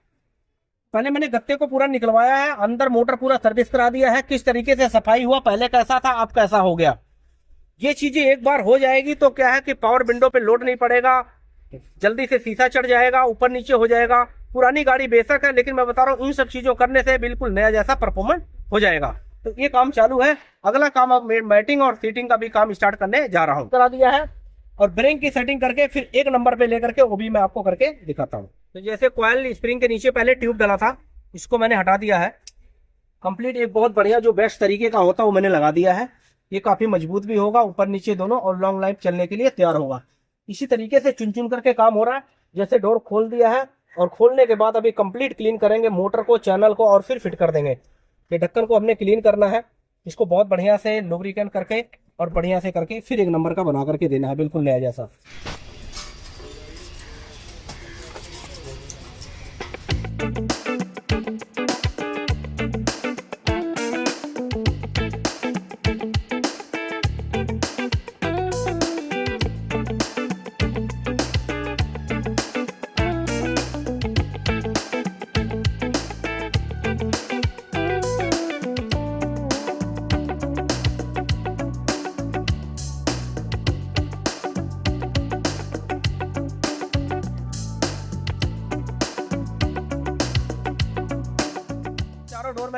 पहले मैंने गत्ते को पूरा निकलवाया है, अंदर मोटर पूरा सर्विस करा दिया है, किस तरीके से सफाई हुआ, पहले कैसा था अब कैसा हो गया। ये चीजें एक बार हो जाएगी तो क्या है कि पावर विंडो पे लोड नहीं पड़ेगा, जल्दी से शीशा चढ़ जाएगा, ऊपर नीचे हो जाएगा। पुरानी गाड़ी बेशक है, लेकिन मैं बता रहा हूँ इन सब चीजों करने से बिल्कुल नया जैसा परफॉर्मेंस हो जाएगा। तो ये काम चालू है। अगला काम अब मैटिंग और सीटिंग का भी काम स्टार्ट करने जा रहा हूँ। करा दिया है, और ब्रेक की सेटिंग करके फिर 1 नंबर पे लेकर के वो भी मैं आपको करके दिखाता हूँ। तो जैसे कॉइल स्प्रिंग के नीचे पहले ट्यूब डला था, इसको मैंने हटा दिया है कंप्लीट। एक बहुत बढ़िया जो बेस्ट तरीके का होता है वो मैंने लगा दिया है। ये काफी मजबूत भी होगा, ऊपर नीचे दोनों, और लॉन्ग लाइफ चलने के लिए तैयार होगा। इसी तरीके से चुन चुन करके काम हो रहा है। जैसे डोर खोल दिया है, और खोलने के बाद अभी कंप्लीट क्लीन करेंगे मोटर को, चैनल को, और फिर फिट कर देंगे। ये ढक्कन को हमने क्लीन करना है, इसको बहुत बढ़िया से लुब्रिकेंट करके और बढ़िया से करके फिर 1 नंबर का बना करके देना है, बिल्कुल नया जैसा।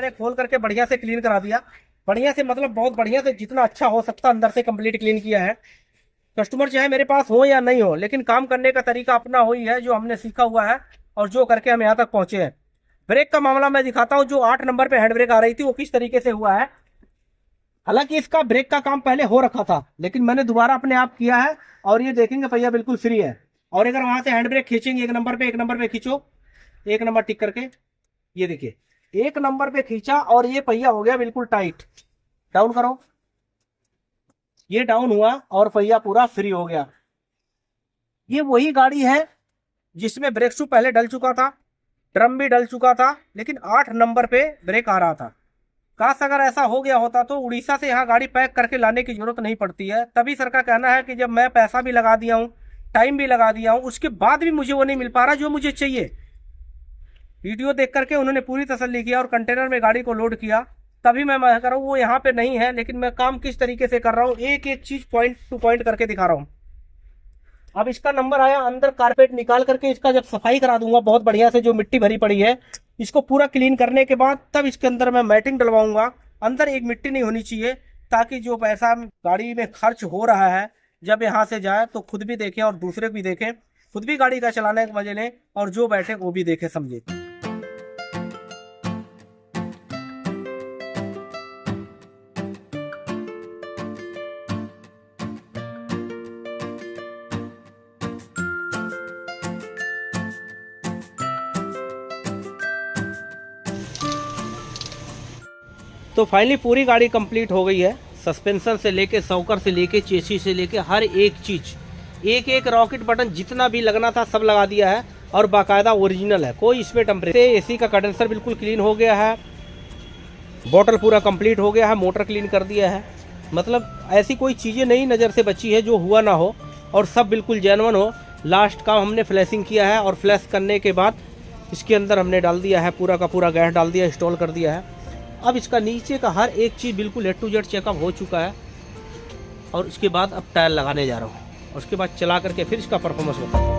मैंने खोल करके बढ़िया से क्लीन करा दिया। बढ़िया से मतलब बहुत बढ़िया से, जितना अच्छा हो सकता अंदर से कंप्लीट क्लीन किया है। कस्टमर चाहे मेरे पास हो या नहीं हो, लेकिन काम करने का तरीका अपना हो ही है, जो हमने सीखा हुआ है और जो करके हम यहाँ तक पहुंचे हैं। ब्रेक का मामला मैं दिखाता हूँ। जो 8 नंबर पे हैंड ब्रेक आ रही थी वो किस तरीके से हुआ है। हालांकि इसका ब्रेक का काम पहले हो रखा था, लेकिन मैंने दोबारा अपने आप किया है और ये देखेंगे पहिया बिल्कुल फ्री है। और अगर वहां से हैंड ब्रेक खींचेंगे एक नंबर पे खींचो, 1 नंबर टिक करके, ये देखिए 1 नंबर पे खींचा और ये पहिया हो गया बिल्कुल टाइट। डाउन करो, ये डाउन हुआ और पहिया पूरा फ्री हो गया। ये वही गाड़ी है जिसमें ब्रेक शू पहले डल चुका था, ड्रम भी डल चुका था, लेकिन 8 नंबर पे ब्रेक आ रहा था। काश अगर ऐसा हो गया होता तो उड़ीसा से यहाँ गाड़ी पैक करके लाने की जरूरत नहीं पड़ती है। तभी सर का कहना है कि जब मैं पैसा भी लगा दिया हूँ, टाइम भी लगा दिया हूँ, उसके बाद भी मुझे वो नहीं मिल पा रहा जो मुझे चाहिए। वीडियो देख करके उन्होंने पूरी तसल्ली किया और कंटेनर में गाड़ी को लोड किया, तभी मैं कर रहा हूँ। वो यहाँ पे नहीं है, लेकिन मैं काम किस तरीके से कर रहा हूँ, एक एक चीज पॉइंट टू पॉइंट करके दिखा रहा हूँ। अब इसका नंबर आया, अंदर कारपेट निकाल करके इसका जब सफाई करा दूंगा बहुत बढ़िया से, जो मिट्टी भरी पड़ी है इसको पूरा क्लीन करने के बाद तब इसके अंदर मैं मैटिंग डलवाऊंगा। अंदर एक मिट्टी नहीं होनी चाहिए, ताकि जो पैसा गाड़ी में खर्च हो रहा है जब यहाँ से जाए तो खुद भी देखें और दूसरे भी देखें, खुद भी गाड़ी का चलाने के मजे लें और जो बैठे वो भी देखे समझे। तो फाइनली पूरी गाड़ी कंप्लीट हो गई है। सस्पेंशन से लेके सॉकर से लेके चेसी से लेके हर एक चीज़, एक एक रॉकेट बटन जितना भी लगना था सब लगा दिया है और बाकायदा ओरिजिनल है, कोई इसमें टेम्परेचर। एसी का कंडेंसर बिल्कुल क्लीन हो गया है, बॉटल पूरा कंप्लीट हो गया है, मोटर क्लीन कर दिया है। मतलब ऐसी कोई चीज़ें नहीं नज़र से बची है जो हुआ ना हो और सब बिल्कुल जेन्युइन हो। लास्ट काम हमने फ्लैशिंग किया है और फ्लैश करने के बाद इसके अंदर हमने डाल दिया है पूरा का पूरा गैस डाल दिया, इंस्टॉल कर दिया है। अब इसका नीचे का हर एक चीज़ बिल्कुल A to Z चेकअप हो चुका है और उसके बाद अब टायर लगाने जा रहा हूँ और उसके बाद चला करके फिर इसका परफॉर्मेंस बताता हूँ।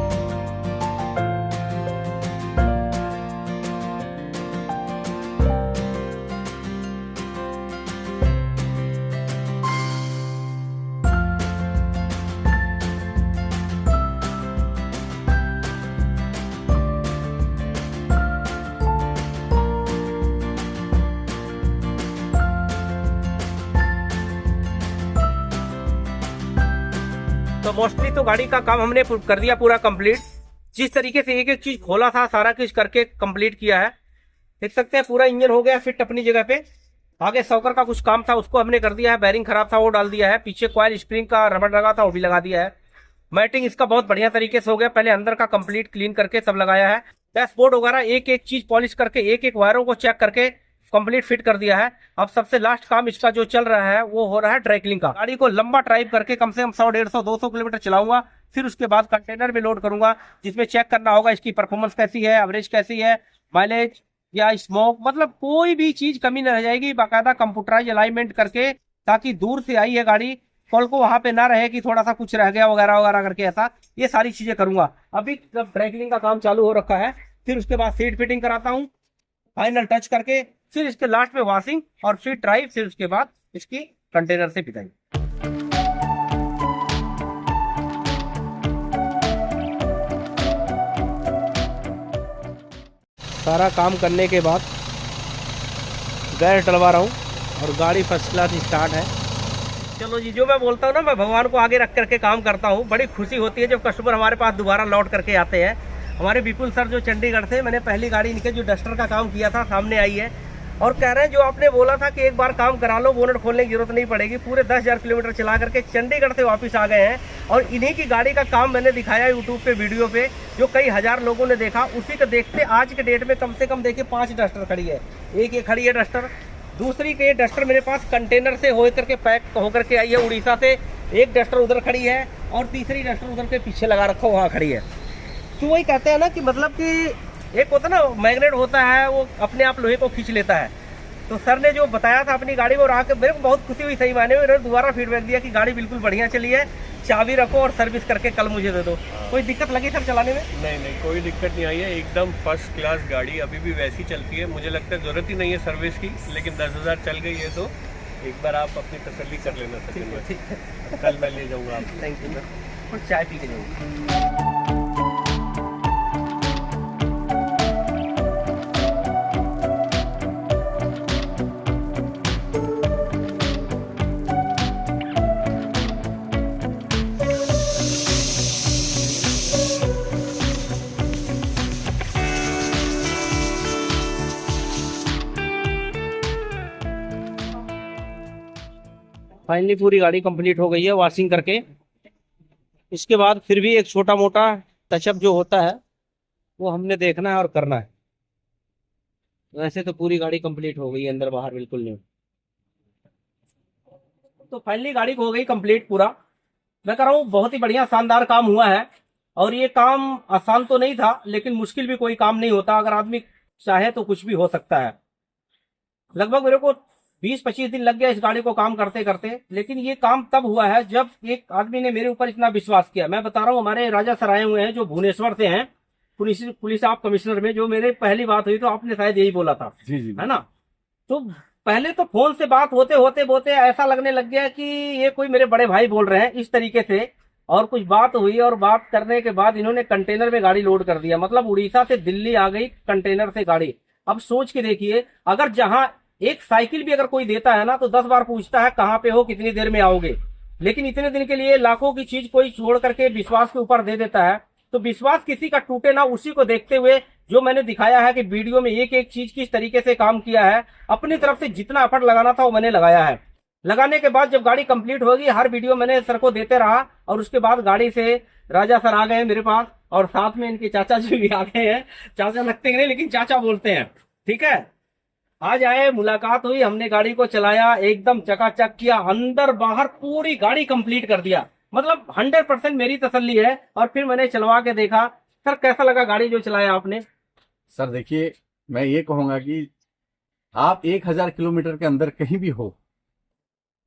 तो मोस्टली तो गाड़ी का काम हमने कर दिया पूरा कंप्लीट। जिस तरीके से एक एक चीज खोला था सारा कुछ करके कंप्लीट किया है। देख सकते हैं पूरा इंजन हो गया फिट अपनी जगह पे। आगे सॉकर का कुछ काम था उसको हमने कर दिया है, बैरिंग खराब था वो डाल दिया है, पीछे कॉइल स्प्रिंग का रबड़ लगा था वो भी लगा दिया है। मैटिंग इसका बहुत बढ़िया तरीके से हो गया, पहले अंदर का कंप्लीट क्लीन करके सब लगाया है। डैशबोर्ड वगैरह एक एक चीज पॉलिश करके एक एक वायरों को चेक करके कंप्लीट फिट कर दिया है। अब सबसे लास्ट काम इसका जो चल रहा है वो हो रहा है ड्राई क्लीनिंग का। गाड़ी को लंबा ड्राइव करके कम से कम 100, 150, 200 किलोमीटर चलाऊंगा, फिर उसके बाद कंटेनर में लोड करूंगा, जिसमें चेक करना होगा इसकी परफॉर्मेंस कैसी है, एवरेज कैसी है, माइलेज या स्मोक, मतलब कोई भी चीज कमी न रह जाएगी। बाकायदा कंप्यूटराइज अलाइनमेंट करके, ताकि दूर से आई है गाड़ी कल को वहां पे ना रहे कि थोड़ा सा कुछ रह गया वगैरह वगैरह करके, ऐसा ये सारी चीजें करूंगा। अभी जब ड्राई क्लीनिंग का काम चालू हो रखा है, फिर उसके बाद सीट फिटिंग कराता हूँ फाइनल टच करके, फिर इसके लास्ट में वॉशिंग और फिर ड्राइव, फिर उसके बाद इसकी कंटेनर से पिटाई। सारा काम करने के बाद गैस डलवा रहा हूँ और गाड़ी फर्स्ट क्लास स्टार्ट है। चलो जी, जो मैं बोलता हूँ ना, मैं भगवान को आगे रख करके काम करता हूँ। बड़ी खुशी होती है जब कस्टमर हमारे पास दोबारा लौट करके आते हैं। हमारे विपुल सर जो चंडीगढ़ से, मैंने पहली गाड़ी इनके जो डस्टर का काम किया था सामने आई है और कह रहे हैं जो आपने बोला था कि एक बार काम करा लो, बोनट खोलने की जरूरत नहीं पड़ेगी। पूरे 10,000 किलोमीटर चला करके चंडीगढ़ से वापस आ गए हैं और इन्हीं की गाड़ी का काम मैंने दिखाया यूट्यूब पे वीडियो पे, जो कई हजार लोगों ने देखा। उसी को देखते आज के डेट में कम से कम देखिए 5 डस्टर खड़ी है। एक ये खड़ी है डस्टर, दूसरी के डस्टर मेरे पास कंटेनर से हो करके पैक होकर के आई है उड़ीसा से, एक डस्टर उधर खड़ी है और तीसरी डस्टर उधर के पीछे लगा रखा वहाँ खड़ी है। तो वही कहते हैं ना कि मतलब कि एक होता ना मैग्नेट होता है, वो अपने आप लोहे को खींच लेता है। तो सर ने जो बताया था अपनी गाड़ी में और आके मेरे को बहुत खुशी हुई, सही मायने में। उन्होंने दोबारा फीडबैक दिया कि गाड़ी बिल्कुल बढ़िया चली है, चाबी रखो और सर्विस करके कल मुझे दे दो। कोई दिक्कत लगी सर चलाने में? नहीं, कोई दिक्कत नहीं आई है, एकदम फर्स्ट क्लास गाड़ी अभी भी वैसी चलती है। मुझे लगता है ज़रूरत ही नहीं है सर्विस की, लेकिन 10,000 चल गई है तो एक बार आप अपनी तसल्ली कर लेना सचिन। ठीक है, कल मैं ले जाऊँगा आपको। Thank you sir. कुछ चाय पी के जाऊँगा। फाइनली पूरी गाड़ी कंप्लीट हो गई है वॉशिंग करके। इसके बाद फिर भी एक छोटा मोटा टचअप जो होता है वो हमने देखना है और करना है। वैसे तो पूरी गाड़ी कंप्लीट हो गई है, अंदर बाहर बिल्कुल नहीं। तो फाइनली गाड़ी हो गई कंप्लीट पूरा। मैं कह रहा हूँ बहुत ही बढ़िया शानदार काम हुआ है। और ये काम आसान तो नहीं था, लेकिन मुश्किल भी कोई काम नहीं होता। अगर आदमी चाहे तो कुछ भी हो सकता है। लगभग मेरे को 20-25 दिन लग गया इस गाड़ी को काम करते करते, लेकिन ये काम तब हुआ है जब एक आदमी ने मेरे ऊपर इतना विश्वास किया। मैं बता रहा हूँ, हमारे राजा सर आए हुए हैं जो भुवनेश्वर से हैं, पुलिस आप कमिश्नर में। जो मेरे पहली बात हुई तो आपने शायद यही बोला था, जी है ना? तो पहले तो फोन से बात होते होते होते ऐसा लगने लग गया कि ये कोई मेरे बड़े भाई बोल रहे हैं इस तरीके से। और कुछ बात हुई और बात करने के बाद इन्होंने कंटेनर में गाड़ी लोड कर दिया। मतलब उड़ीसा से दिल्ली आ गई कंटेनर से गाड़ी। अब सोच के देखिए, अगर जहां एक साइकिल भी अगर कोई देता है ना तो 10 बार पूछता है कहां पे हो, कितनी देर में आओगे। लेकिन इतने दिन के लिए लाखों की चीज कोई छोड़ करके विश्वास के ऊपर दे देता है। तो विश्वास किसी का टूटे ना, उसी को देखते हुए जो मैंने दिखाया है कि वीडियो में एक एक चीज किस तरीके से काम किया है, अपनी तरफ से जितना एफर्ट लगाना था वो मैंने लगाया है। लगाने के बाद जब गाड़ी कंप्लीट होगी, हर वीडियो मैंने सर को देते रहा। और उसके बाद गाड़ी से राजा सर आ गए मेरे पास, और साथ में इनके चाचा जी भी आ गए हैं। चाचा लगते नहीं, लेकिन चाचा बोलते हैं। ठीक है, आज आए, मुलाकात हुई, हमने गाड़ी को चलाया, एकदम चकाचक किया, अंदर बाहर पूरी गाड़ी कंप्लीट कर दिया। मतलब 100% मेरी तसल्ली है। और फिर मैंने चलवा के देखा। सर कैसा लगा गाड़ी जो चलाया आपने? सर देखिए, मैं ये कहूंगा कि आप 1,000 किलोमीटर के अंदर कहीं भी हो,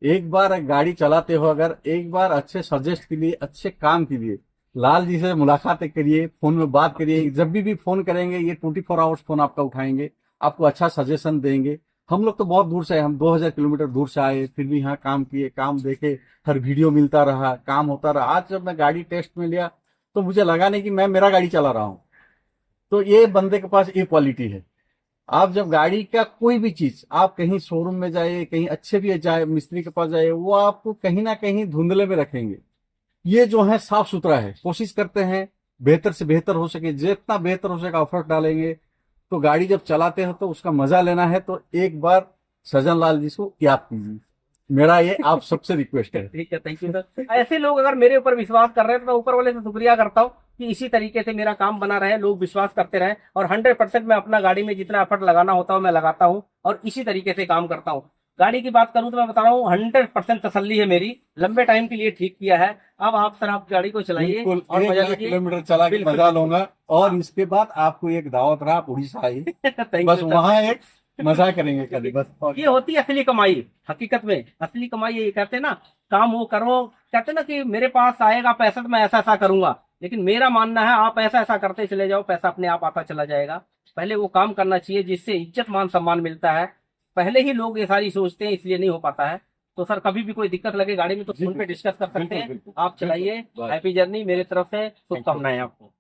एक बार गाड़ी चलाते हो, अगर एक बार अच्छे सजेस्ट के लिए, अच्छे काम के लिए लाल जी से मुलाकात करिए, फोन में बात करिए। जब भी फोन करेंगे ये 24 आवर्स फोन आपका उठाएंगे, आपको अच्छा सजेशन देंगे। हम लोग तो बहुत दूर से आए, हम 2,000 किलोमीटर दूर से आए, फिर भी यहाँ काम किए, काम देखे, हर वीडियो मिलता रहा, काम होता रहा। आज जब मैं गाड़ी टेस्ट में लिया तो मुझे लगा नहीं कि मैं मेरा गाड़ी चला रहा हूँ। तो ये बंदे के पास ये क्वालिटी है। आप जब गाड़ी का कोई भी चीज, आप कहीं शोरूम में जाए, कहीं अच्छे भी जाए, मिस्त्री के पास जाए, वो आपको कहीं ना कहीं धुंधले में रखेंगे। ये जो है साफ सुथरा है, कोशिश करते हैं बेहतर से बेहतर हो सके, जितना बेहतर हो सके एफर्ट डालेंगे। तो गाड़ी जब चलाते हो तो उसका मजा लेना है तो एक बार सजन लाल जी को याद कीजिए। मेरा ये आप सबसे रिक्वेस्ट है। ठीक है, थैंक यू सर। ऐसे लोग अगर मेरे ऊपर विश्वास कर रहे हैं तो मैं ऊपर वाले से शुक्रिया करता हूँ कि इसी तरीके से मेरा काम बना रहे, लोग विश्वास करते रहे। और 100% मैं अपना गाड़ी में जितना एफर्ट लगाना होता है मैं लगाता हूँ, और इसी तरीके से काम करता हूँ। गाड़ी की बात करूं तो मैं बता रहा हूँ 100% तसल्ली है मेरी, लंबे टाइम के लिए ठीक किया है। अब आप सर आप गाड़ी को चलाइए और मजा लीजिए। किलोमीटर चला के मजा लूंगा। और इसके बाद आपको एक दावत रहा, आप उड़ीसा आइए, बस वहाँ एक मजा करेंगे कभी। बस ये होती है असली कमाई। हकीकत में असली कमाई ये कहते हैं ना, काम वो करो, कहते हैं ना कि मेरे पास आएगा पैसा तो मैं ऐसा ऐसा करूंगा। लेकिन मेरा मानना है आप ऐसा ऐसा करते चले जाओ, पैसा अपने आप आता चला जाएगा। पहले वो काम करना चाहिए जिससे इज्जत मान सम्मान मिलता है। पहले ही लोग ये सारी सोचते हैं, इसलिए नहीं हो पाता है। तो सर कभी भी कोई दिक्कत लगे गाड़ी में तो फोन पे डिस्कस कर सकते हैं। आप चलाइए, हैप्पी जर्नी, मेरे तरफ से शुभकामनाएं आपको।